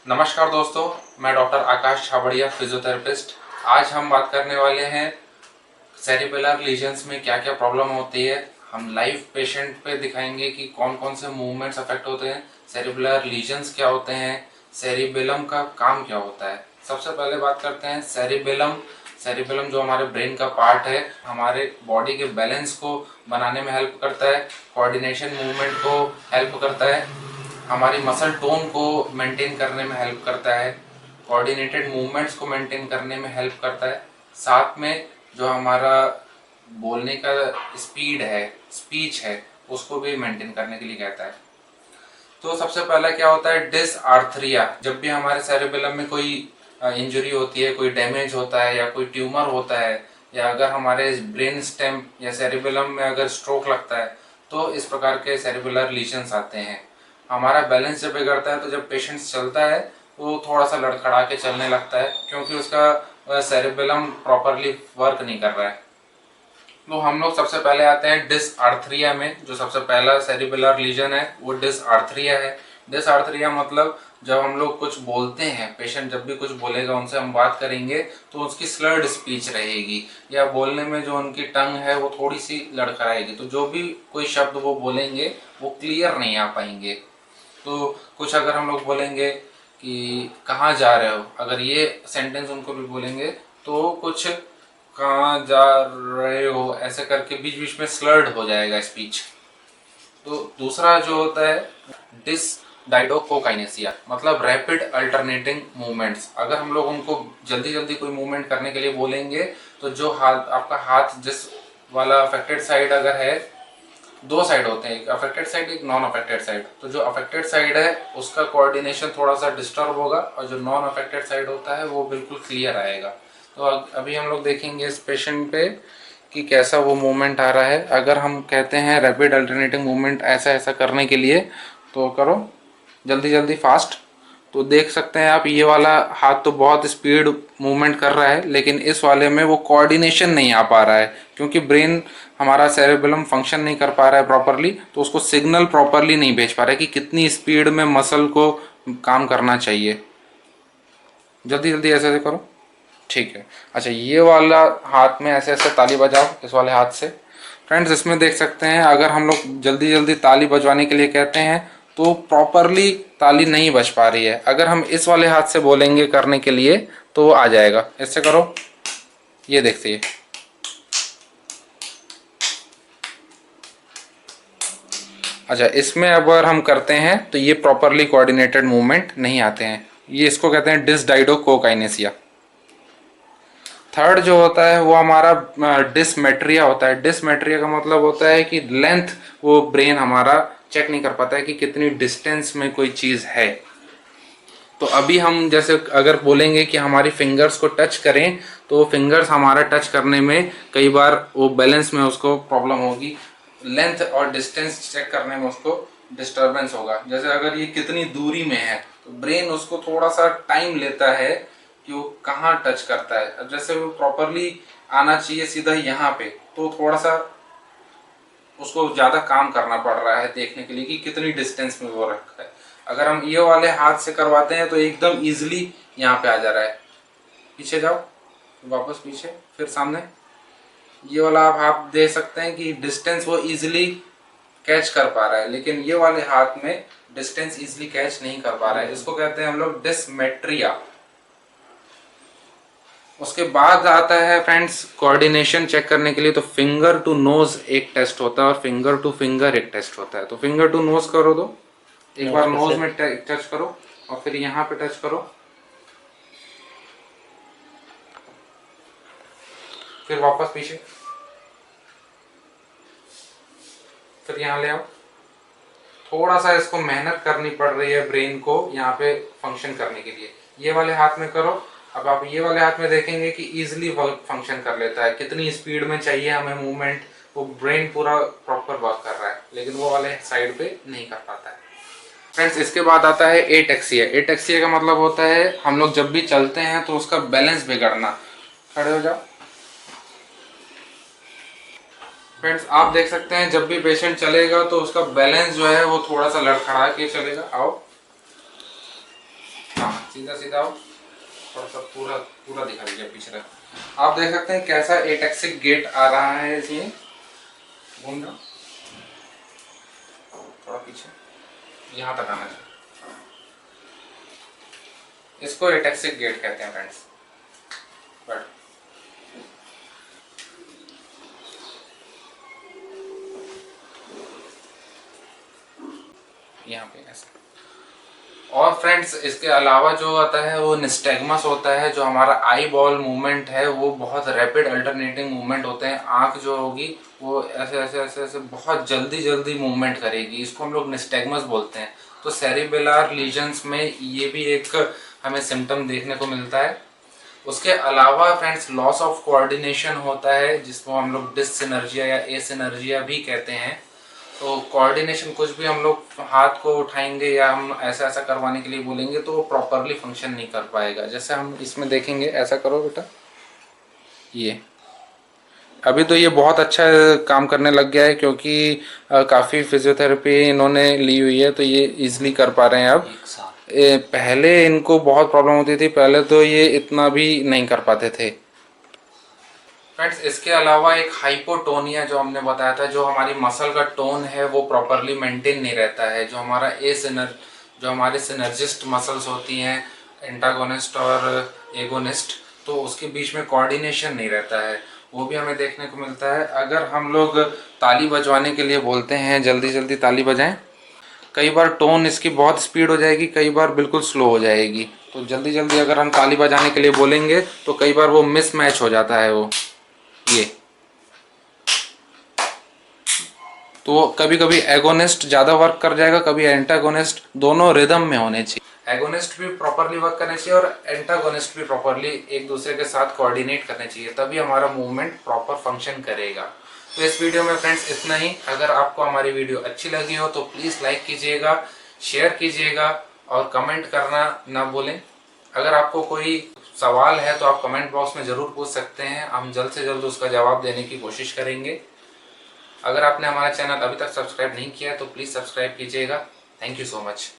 नमस्कार दोस्तों, मैं डॉक्टर आकाश छाबड़िया, फिजियोथेरेपिस्ट। आज हम बात करने वाले हैं सेरिबेलर लीजन्स में क्या क्या प्रॉब्लम होती है। हम लाइव पेशेंट पे दिखाएंगे कि कौन कौन से मूवमेंट्स अफेक्ट होते हैं, सेरिबेलर लीजन्स क्या होते हैं, सेरिबेलम का काम क्या होता है। सबसे पहले बात करते हैं सेरिबेलम। सेरिबेलम जो हमारे ब्रेन का पार्ट है, हमारे बॉडी के बैलेंस को बनाने में हेल्प करता है, कोऑर्डिनेशन मूवमेंट को हेल्प करता है, हमारी मसल टोन को मेंटेन करने में हेल्प करता है, कोऑर्डिनेटेड मूवमेंट्स को मेंटेन करने में हेल्प करता है। साथ में जो हमारा बोलने का स्पीड है, स्पीच है, उसको भी मेंटेन करने के लिए कहता है। तो सबसे पहला क्या होता है, डिसआर्थरिया। जब भी हमारे सेरिबेलम में कोई इंजरी होती है, कोई डैमेज होता है या कोई ट्यूमर होता है, या अगर हमारे ब्रेन स्टेम या सेरिबेलम में अगर स्ट्रोक लगता है, तो इस प्रकार के सेरिबुलर लीजन्स आते हैं। हमारा बैलेंस जब बिगड़ता है तो जब पेशेंट चलता है वो थोड़ा सा लड़खड़ा के चलने लगता है, क्योंकि उसका सेरिबेलम प्रॉपरली वर्क नहीं कर रहा है। तो हम लोग सबसे पहले आते हैं डिसआर्थरिया में। जो सबसे पहला सेरिबेलर लीजन है वो डिसआर्थरिया है। डिसआर्थरिया मतलब जब हम लोग कुछ बोलते हैं, पेशेंट जब भी कुछ बोलेगा, उनसे हम बात करेंगे तो उसकी स्लर्ड स्पीच रहेगी, या बोलने में जो उनकी टंग है वो थोड़ी सी लड़खड़ाएगी, तो जो भी कोई शब्द वो बोलेंगे वो क्लियर नहीं आ पाएंगे। तो कुछ अगर हम लोग बोलेंगे कि कहाँ जा रहे हो, अगर ये सेंटेंस उनको भी बोलेंगे तो कुछ कहाँ जा रहे हो ऐसे करके बीच बीच में स्लर्ड हो जाएगा स्पीच। तो दूसरा जो होता है डिसडाइडोकोकाइनेसिया, मतलब रैपिड अल्टरनेटिंग मूवमेंट्स। अगर हम लोग उनको जल्दी जल्दी कोई मूवमेंट करने के लिए बोलेंगे तो जो हाथ, आपका हाथ जिस वाला अफेक्टेड साइड अगर है, दो साइड होते हैं, एक अफेक्टेड साइड, एक नॉन अफेक्टेड साइड। तो जो अफेक्टेड साइड है उसका कोऑर्डिनेशन थोड़ा सा डिस्टर्ब होगा, और जो नॉन अफेक्टेड साइड होता है वो बिल्कुल क्लियर आएगा। तो अभी हम लोग देखेंगे इस पेशेंट पे कि कैसा वो मूवमेंट आ रहा है। अगर हम कहते हैं रैपिड अल्टरनेटिंग मूवमेंट ऐसा ऐसा करने के लिए, तो करो जल्दी जल्दी फास्ट। तो देख सकते हैं आप, ये वाला हाथ तो बहुत स्पीड मूवमेंट कर रहा है, लेकिन इस वाले में वो कोऑर्डिनेशन नहीं आ पा रहा है, क्योंकि ब्रेन हमारा सेरेबेलम फंक्शन नहीं कर पा रहा है प्रॉपरली, तो उसको सिग्नल प्रॉपरली नहीं भेज पा रहा है कि कितनी स्पीड में मसल को काम करना चाहिए। जल्दी जल्दी ऐसे ऐसे करो, ठीक है। अच्छा, ये वाला हाथ में ऐसे ऐसे ताली बजाओ, इस वाले हाथ से। फ्रेंड्स, इसमें देख सकते हैं अगर हम लोग जल्दी जल्दी ताली बजवाने के लिए कहते हैं तो प्रॉपरली ताली नहीं बज पा रही है। अगर हम इस वाले हाथ से बोलेंगे करने के लिए तो वो आ जाएगा। ऐसे करो, ये देखते हैं। अच्छा, इसमें अगर हम करते हैं तो ये प्रॉपरली कोऑर्डिनेटेड मूवमेंट नहीं आते हैं। ये इसको कहते हैं डिसडाइडोकोकाइनेसिया। थर्ड जो होता है वो हमारा डिसमेट्रिया होता है। डिसमेट्रिया का मतलब होता है कि लेंथ, वो ब्रेन हमारा चेक नहीं कर पाता है कि कितनी डिस्टेंस में कोई चीज़ है। तो अभी हम जैसे अगर बोलेंगे कि हमारी फिंगर्स को टच करें, तो फिंगर्स हमारा टच करने में कई बार वो बैलेंस में उसको प्रॉब्लम होगी, लेंथ और डिस्टेंस चेक करने में उसको डिस्टर्बेंस होगा। जैसे अगर ये कितनी दूरी में है तो ब्रेन उसको थोड़ा सा टाइम लेता है कि वो कहाँ टच करता है। अब जैसे वो प्रॉपरली आना चाहिए सीधा यहाँ पे, तो थोड़ा सा उसको ज़्यादा काम करना पड़ रहा है देखने के लिए कि कितनी डिस्टेंस में वो रखा है। अगर हम ये वाले हाथ से करवाते हैं तो एकदम इजीली यहाँ पे आ जा रहा है। पीछे जाओ, वापस पीछे, फिर सामने। ये वाला आप हाथ दे सकते हैं कि डिस्टेंस वो इजीली कैच कर पा रहा है, लेकिन ये वाले हाथ में डिस्टेंस इजीली कैच नहीं कर पा रहा है। इसको कहते हैं हम लोग डिसमेट्रिया। उसके बाद आता है फ्रेंड्स कोऑर्डिनेशन चेक करने के लिए, तो फिंगर टू नोज एक टेस्ट होता है और फिंगर टू फिंगर एक टेस्ट होता है। तो फिंगर टू नोज करो, दो एक बार नोज में टच करो और फिर यहाँ पे टच करो, फिर वापस पीछे, फिर यहाँ ले आओ। थोड़ा सा इसको मेहनत करनी पड़ रही है ब्रेन को यहाँ पे फंक्शन करने के लिए। ये वाले हाथ में करो। अब आप ये वाले हाथ में देखेंगे कि इजीली फंक्शन कर लेता है, कितनी स्पीड में चाहिए हमें मूवमेंट, वो ब्रेन पूरा प्रॉपर वर्क कर रहा है, लेकिन वो वाले साइड पे नहीं कर पाता है। फ्रेंड्स, इसके बाद आता है एटेक्सिया। एटेक्सिया का मतलब होता है हम लोग जब भी चलते हैं तो उसका बैलेंस बिगड़ना। खड़े हो जाओ। फ्रेंड्स, आप देख सकते हैं जब भी पेशेंट चलेगा तो उसका बैलेंस जो है वो थोड़ा सा लड़खड़ा के चलेगा। आओ, हाँ, सीधा सीधा आओ, थोड़ा सा पूरा पूरा दिखा दीजिए पीछे। आप देख सकते हैं कैसा एटैक्सिक गेट आ रहा है इसमें। घूम जाओ थोड़ा पीछे, यहाँ तक आना चाहिए। इसको एटैक्सिक गेट कहते हैं फ्रेंड्स। बट यहाँ पे ऐसा। और फ्रेंड्स इसके अलावा जो आता है वो निस्टैग्मस होता है। जो हमारा आई बॉल मूवमेंट है वो बहुत रैपिड अल्टरनेटिंग मूवमेंट होते हैं। आंख जो होगी वो ऐसे ऐसे ऐसे ऐसे बहुत जल्दी जल्दी मूवमेंट करेगी, इसको हम लोग निस्टैग्मस बोलते हैं। तो सेरिबेलर लीजन्स में ये भी एक हमें सिम्टम देखने को मिलता है। उसके अलावा फ्रेंड्स लॉस ऑफ कोऑर्डिनेशन होता है, जिसको हम लोग डिससिनर्जिया या एसिनर्जिया भी कहते हैं। तो कोऑर्डिनेशन, कुछ भी हम लोग हाथ को उठाएंगे या हम ऐसा ऐसा करवाने के लिए बोलेंगे तो वो प्रॉपरली फंक्शन नहीं कर पाएगा। जैसे हम इसमें देखेंगे, ऐसा करो बेटा, ये अभी तो ये बहुत अच्छा काम करने लग गया है क्योंकि काफ़ी फिजियोथेरेपी इन्होंने ली हुई है, तो ये इजीली कर पा रहे हैं अब। पहले इनको बहुत प्रॉब्लम होती थी, पहले तो ये इतना भी नहीं कर पाते थे। फ्रेंड्स इसके अलावा एक हाइपोटोनिया जो हमने बताया था, जो हमारी मसल का टोन है वो प्रॉपरली मेंटेन नहीं रहता है। जो हमारा जो हमारे सिनर्जिस्ट मसल्स होती हैं, एंटागोनिस्ट और एगोनिस्ट, तो उसके बीच में कोऑर्डिनेशन नहीं रहता है, वो भी हमें देखने को मिलता है। अगर हम लोग ताली बजवाने के लिए बोलते हैं, जल्दी जल्दी ताली बजाएं, कई बार टोन इसकी बहुत स्पीड हो जाएगी, कई बार बिल्कुल स्लो हो जाएगी। तो जल्दी जल्दी अगर हम ताली बजाने के लिए बोलेंगे तो कई बार वो मिसमैच हो जाता है वो ये। तो कभी कभी एगोनिस्ट ज़्यादा वर्क कर जाएगा, कभी एंटागोनिस्ट, दोनों रिदम में होने चाहिए। एगोनिस्ट भी प्रॉपरली वर्क करने चाहिए और एंटागोनिस्ट भी प्रॉपरली एक दूसरे के साथ कोऑर्डिनेट करने चाहिए, तभी हमारा मूवमेंट प्रॉपर फंक्शन करेगा। तो इस वीडियो में फ्रेंड्स इतना ही। अगर आपको हमारी वीडियो अच्छी लगी हो तो प्लीज़ लाइक कीजिएगा, शेयर कीजिएगा और कमेंट करना ना भूलें। अगर आपको कोई सवाल है तो आप कमेंट बॉक्स में ज़रूर पूछ सकते हैं, हम जल्द से जल्द उसका जवाब देने की कोशिश करेंगे। अगर आपने हमारा चैनल अभी तक सब्सक्राइब नहीं किया है तो प्लीज़ सब्सक्राइब कीजिएगा। Thank you so much.